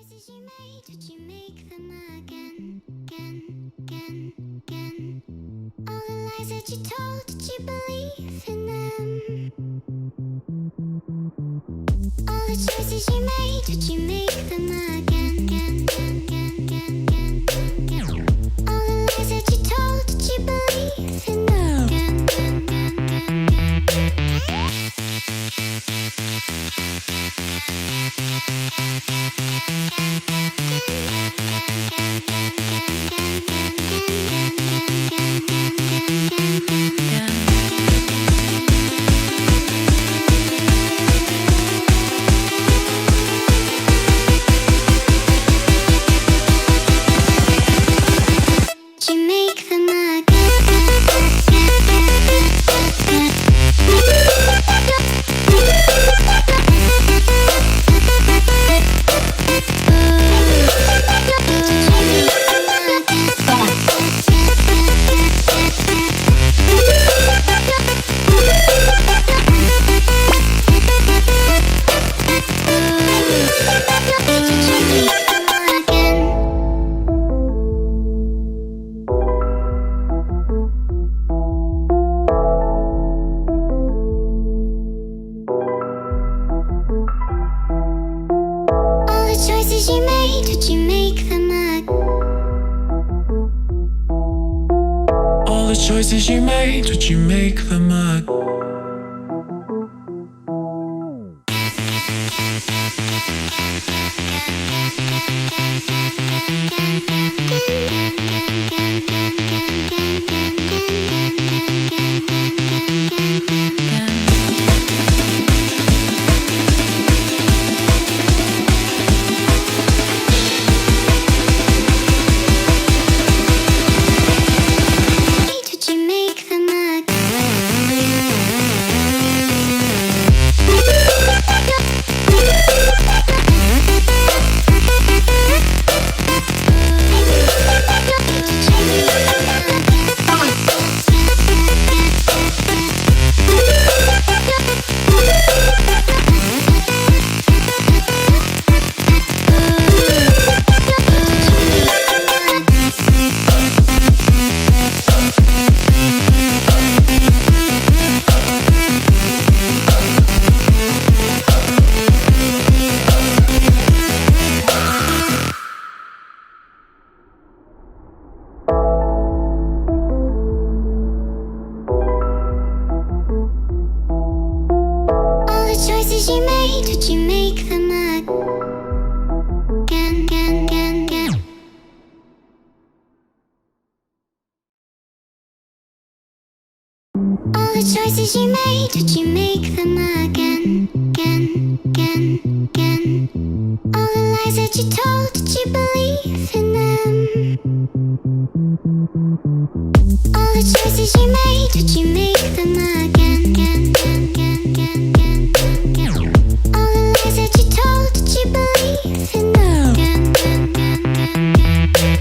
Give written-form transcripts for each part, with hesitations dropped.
choices you made, would you make them again, again, again, again? All the lies that you told, did you believe in them? All the choices you made, would you make them again, again, again, again, again, again? All the lies that you told, did you believe in them? Again, again, again, again, again. Choices you made, would you make them again? All the choices you made, would you make them again? Choices you made, would you make them again, again, again, again? All the choices you made, would you make them again, again, again, again? All the lies that you told, did you believe in them? All the choices you made, would you make them again, again, again, again, again, again? All the lies that you told, did you believe in them? Again, again, again, again, again.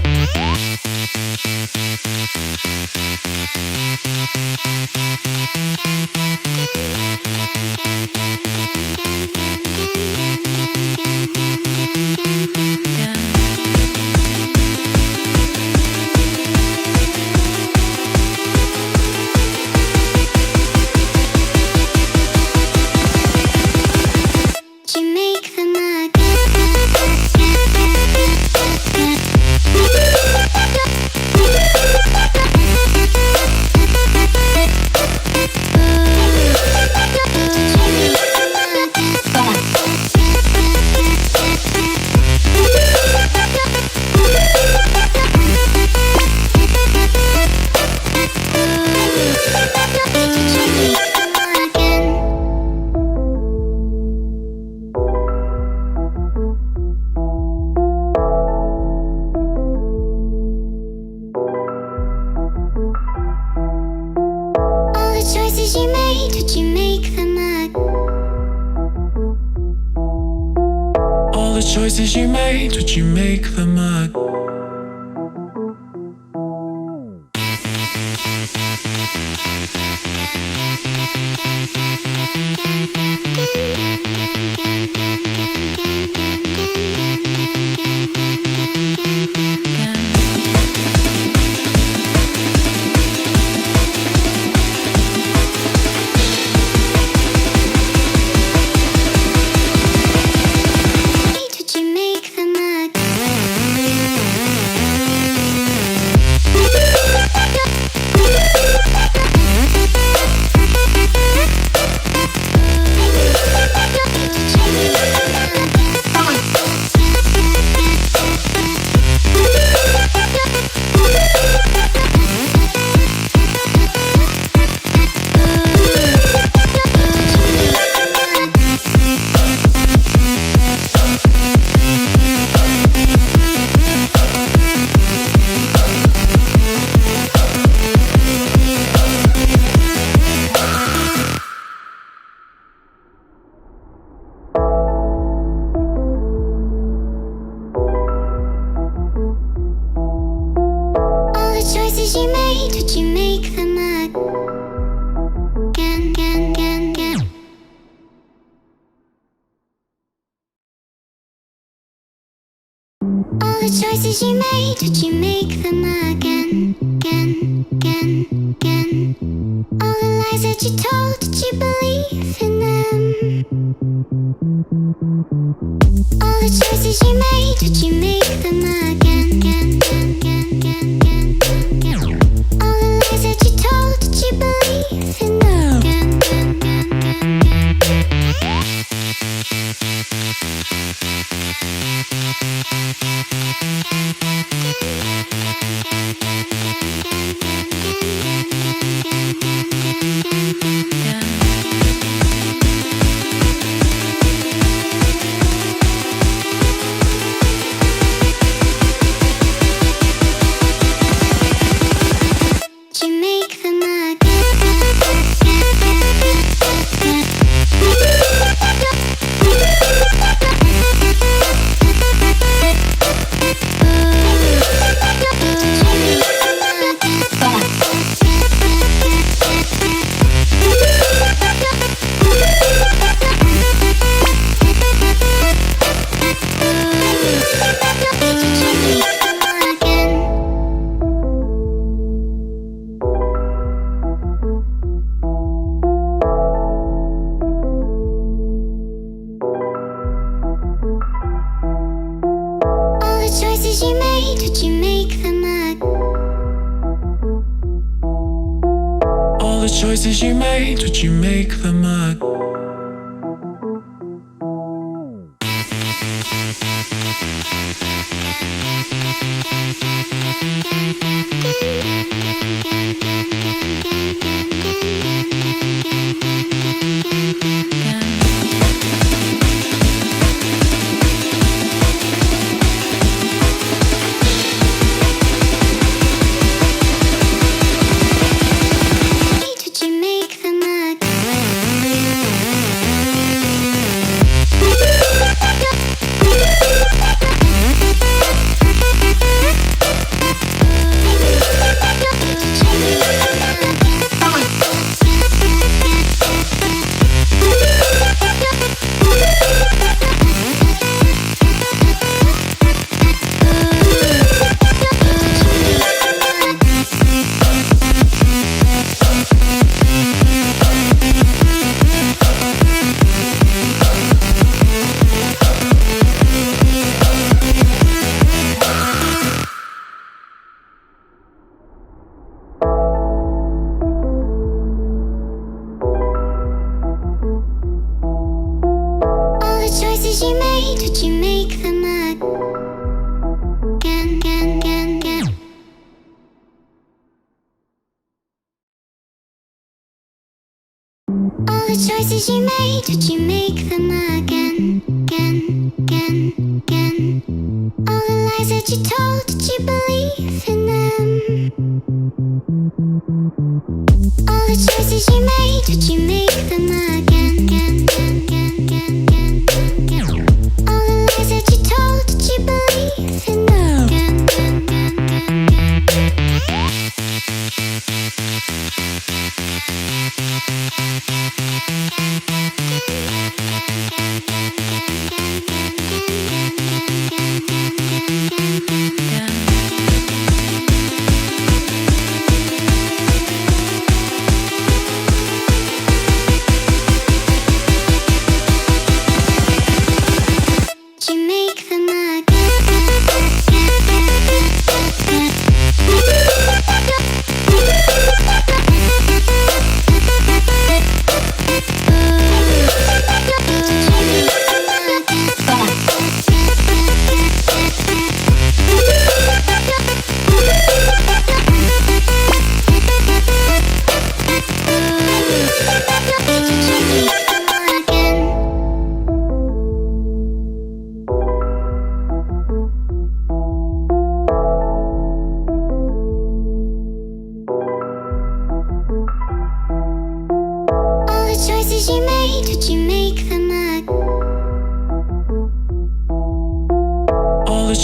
Choices you made, would you make them again? All the choices you made, would you make them again? All the choices you made, did you make them again, again, again, again? All the lies that you told, did you believe in them? All the choices you made, did you make them again, again, again, again, again, again? All the lies that you told, did you believe in them? Again, again, again, again, you make them choices you made, did you make them All the choices you made, did you make them choices you made, did you make them again, again, again, again? All the choices you made, did you make them again, again, again, again? All the lies that you told, did you believe in them? All the choices you made, did you make them again, again, again, again, again, again? All the lies that you told, did you believe in them? Again, again, again, again, again.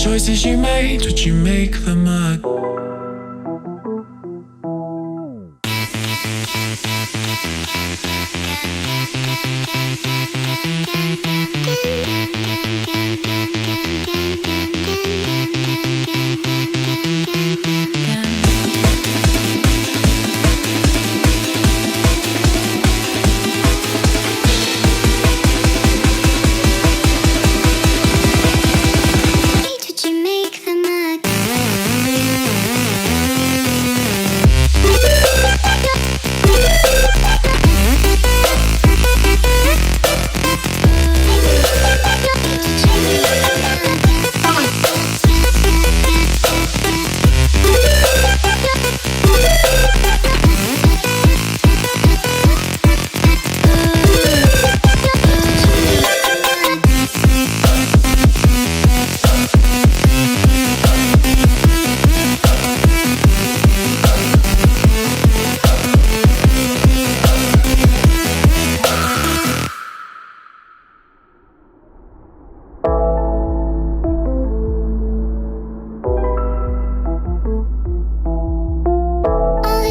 choices you made, would you make them again?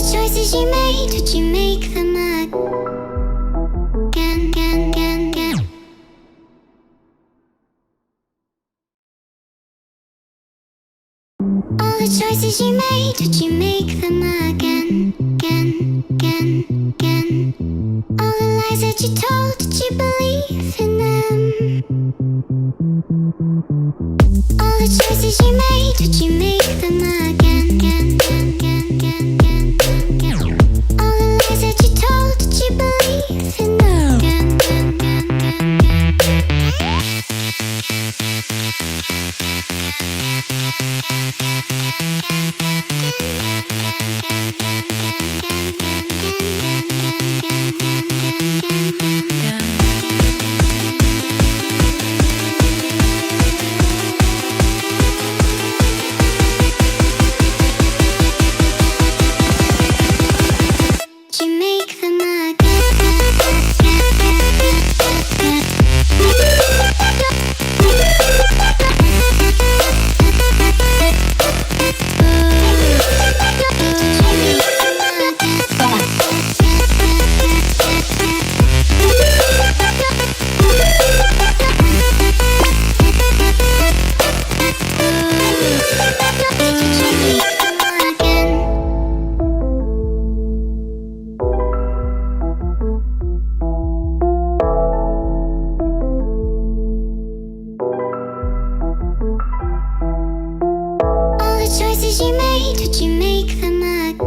Choices you made, would you make them again? All the choices you made, would you make them again? All the lies that you told, did you believe in them? All the choices you made, would you make them again? All the lies that you told, did you believe in them? Choices you made, would you make them again?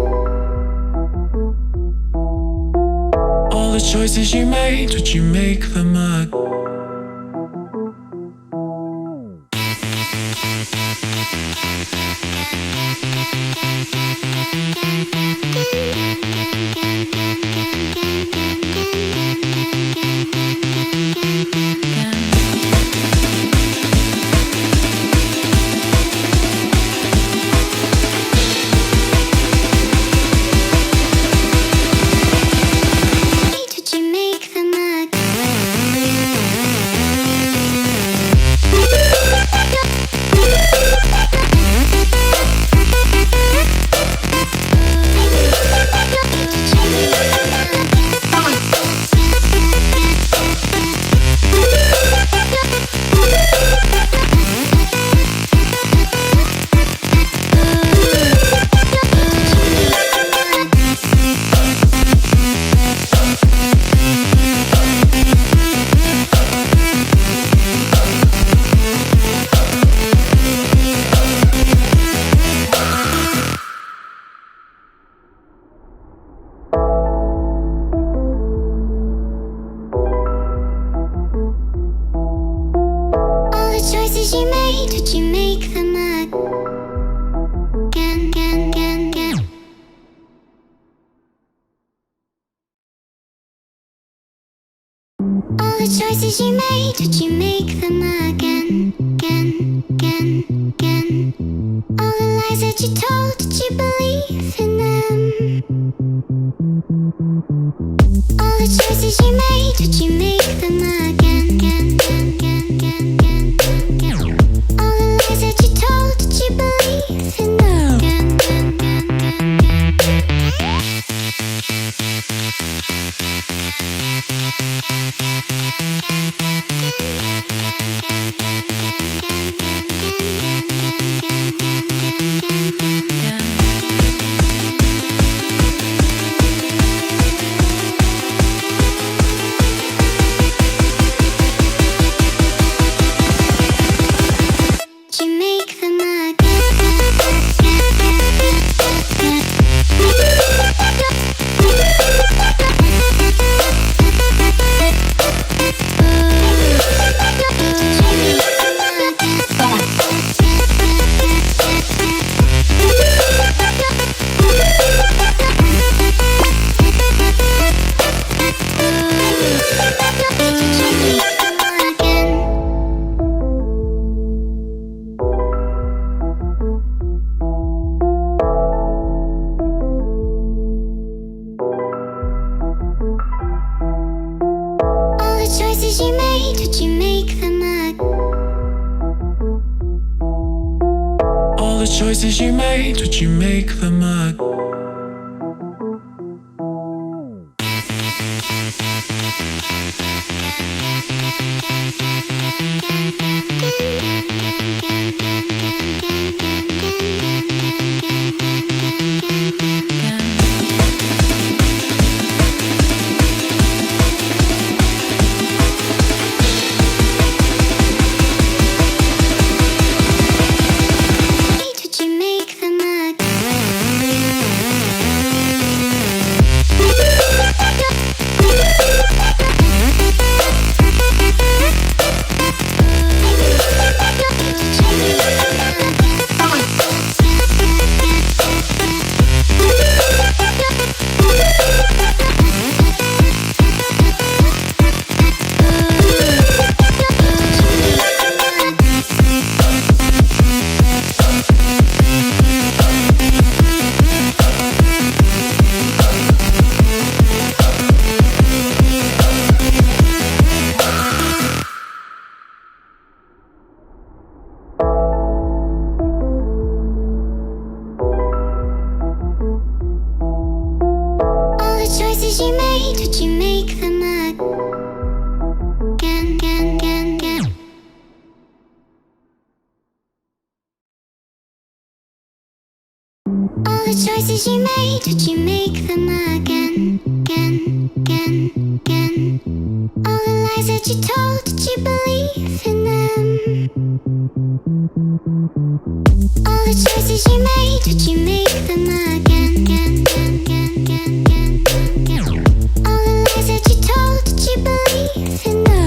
All the choices you made, would you make them again? Would you make them again? choices you made, would you make them again? All the choices you made, would you make them again? All the lies that you told, did you believe in them? All the choices you made, would you make them again? All the lies that you told, did you believe in them? Did you make them choices you made, would you make them All the choices you made, would you make them Would you make them choices you made, would you make them again? All the choices you made, would you make them again? All the lies that you told, did you believe in them? All the choices you made, would you make them again? All the lies that you told, did you believe in them?